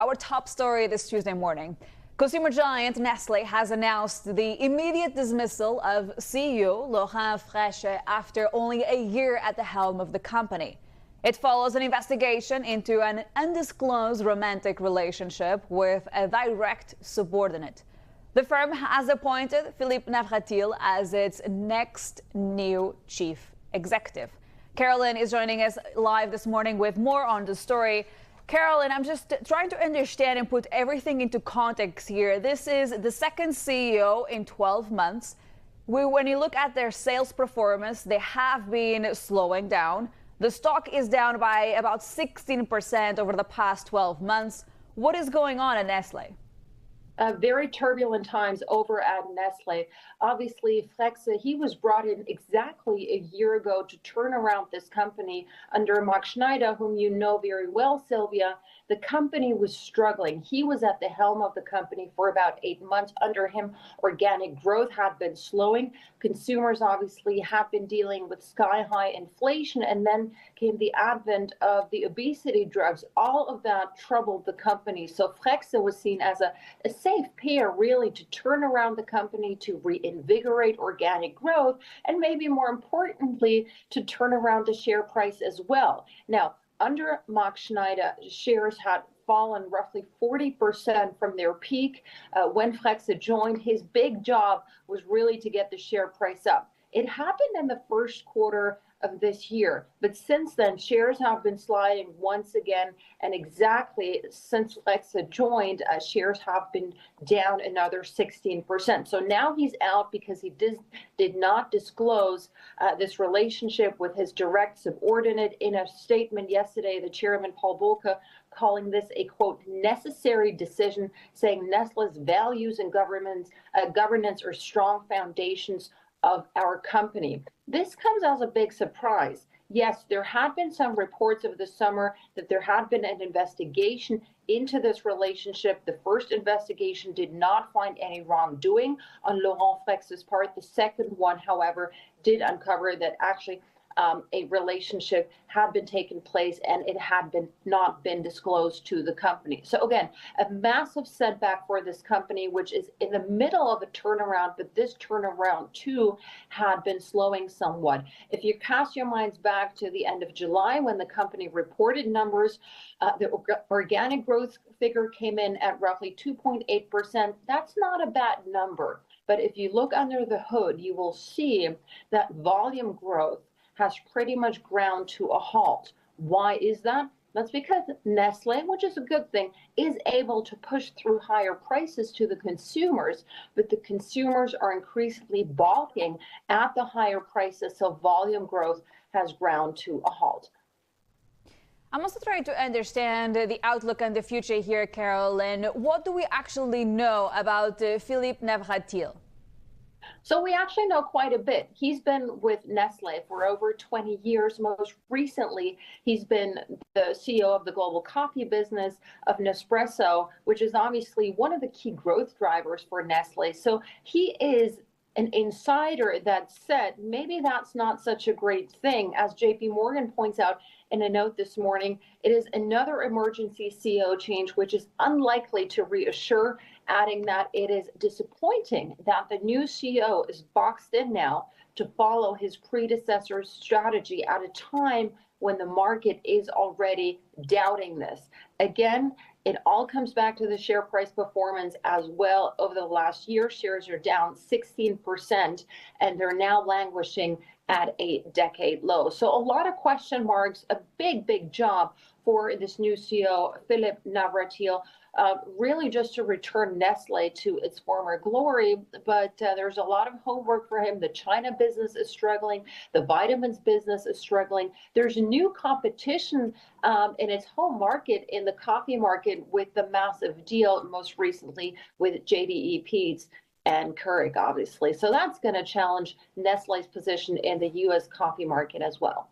our top story this Tuesday morning. Consumer giant Nestlé has announced the immediate dismissal of CEO Laurent Freixe after only a year at the helm of the company. It follows an investigation into an undisclosed romantic relationship with a direct subordinate. The firm has appointed Philippe Navratil as its next new chief executive. Carolin is joining us live this morning with more on the story. Carolin, I'm just trying to understand and put everything into context here. This is the second CEO in 12 months. When you look at their sales performance, they have been slowing down. The stock is down by about 16% over the past 12 months. What is going on at Nestlé? Very turbulent times over at Nestlé. Obviously, Freixe, he was brought in exactly a year ago to turn around this company under Mark Schneider, whom you know very well, Silvia. The company was struggling. He was at the helm of the company for about 8 months. Under him, organic growth had been slowing. Consumers obviously have been dealing with sky-high inflation, and then came the advent of the obesity drugs. All of that troubled the company. So Freixe was seen as a safe pair, really, to turn around the company, to reinvigorate organic growth, and maybe more importantly, to turn around the share price as well. Now, under Mark Schneider, shares had fallen roughly 40% from their peak. When Freixe joined, his big job was really to get the share price up. It happened in the first quarter of this year, but since then shares have been sliding once again, and exactly since Freixe joined, shares have been down another 16%. So now he's out because he did not disclose this relationship with his direct subordinate. In a statement yesterday, the chairman Paul Bulcke calling this a, quote, necessary decision, saying Nestlé's values and governance are strong foundations of our company. This comes as a big surprise. Yes, there had been some reports over the summer that there had been an investigation into this relationship. The first investigation did not find any wrongdoing on Laurent Freixe's part. The second one, however, did uncover that actually a relationship had been taking place and it had not been disclosed to the company. So again, a massive setback for this company, which is in the middle of a turnaround, but this turnaround too had been slowing somewhat. If you cast your minds back to the end of July when the company reported numbers, the organic growth figure came in at roughly 2.8%. That's not a bad number. But if you look under the hood, you will see that volume growth has pretty much ground to a halt. Why is that? That's because Nestlé, which is a good thing, is able to push through higher prices to the consumers, but the consumers are increasingly balking at the higher prices, so volume growth has ground to a halt. I'm also trying to understand the outlook and the future here, Carolin. What do we actually know about Philippe Navratil? So we actually know quite a bit. He's been with Nestlé for over 20 years. Most recently, he's been the CEO of the global coffee business of Nespresso, which is obviously one of the key growth drivers for Nestlé. So he is an insider. That said, maybe that's not such a great thing. As JP Morgan points out in a note this morning, it is another emergency CEO change, which is unlikely to reassure, adding that it is disappointing that the new CEO is boxed in now to follow his predecessor's strategy at a time when the market is already doubting this. Again, it all comes back to the share price performance as well. Over the last year, shares are down 16%, and they're now languishing at a decade low. So a lot of question marks, a big job for this new CEO, Philippe Navratil, really just to return Nestlé to its former glory. But there's a lot of homework for him. The China business is struggling. The vitamins business is struggling. There's new competition in its home market, in the coffee market, with the massive deal most recently with JDE Peet's and Keurig, obviously. So that's going to challenge Nestlé's position in the U.S. coffee market as well.